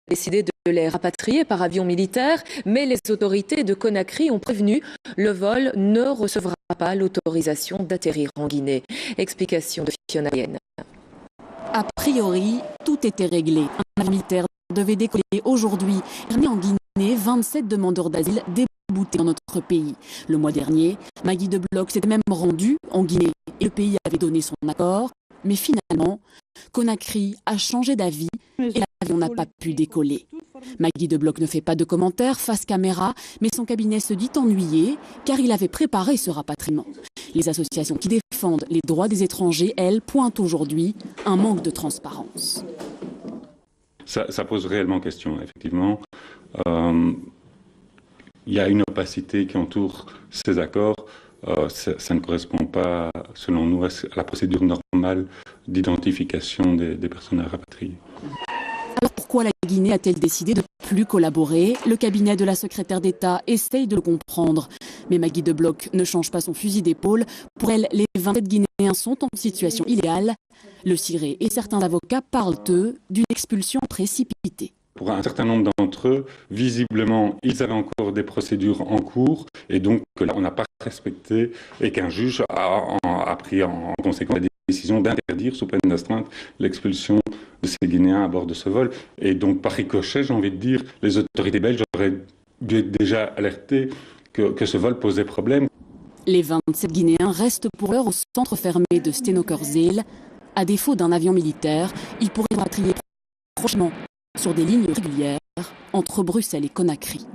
décidé de les rapatrier par avion militaire, mais les autorités de Conakry ont prévenu le vol ne recevra pas l'autorisation d'atterrir en Guinée. Explication de Fiona Yen. A priori, tout était réglé. Un avion militaire devait décoller aujourd'hui. En Guinée, 27 demandeurs d'asile déboutés dans notre pays. Le mois dernier, Maggie de Bloch s'était même rendue en Guinée et le pays avait donné son accord. Mais finalement, Conakry a changé d'avis et l'avion n'a pas pu décoller. Maggie de Bloch ne fait pas de commentaires face caméra, mais son cabinet se dit ennuyé car il avait préparé ce rapatriement. Les associations qui défendent les droits des étrangers, elles, pointent aujourd'hui un manque de transparence. Ça pose réellement question, effectivement. Il y a une opacité qui entoure ces accords. Ça ne correspond pas, selon nous, à la procédure normale d'identification des personnes à rapatrier. Alors pourquoi la Guinée a-t-elle décidé de ne plus collaborer? Le cabinet de la secrétaire d'État essaye de le comprendre. Mais Maggie de Bloch ne change pas son fusil d'épaule. Pour elle, les 27 Guinéens sont en situation illégale. Le CIRE et certains avocats parlent, eux, d'une expulsion précipitée. Pour un certain nombre d'entre eux, visiblement, ils avaient encore des procédures en cours et donc là, on n'a pas respecté et qu'un juge a pris en conséquence la décision d'interdire sous peine d'astreinte l'expulsion de ces Guinéens à bord de ce vol. Et donc, par ricochet, j'ai envie de dire, les autorités belges auraient dû être déjà alertées que ce vol posait problème. Les 27 Guinéens restent pour l'heure au centre fermé de Stenokerzeel. À défaut d'un avion militaire, ils pourraient rapatrier prochainement sur des lignes régulières entre Bruxelles et Conakry.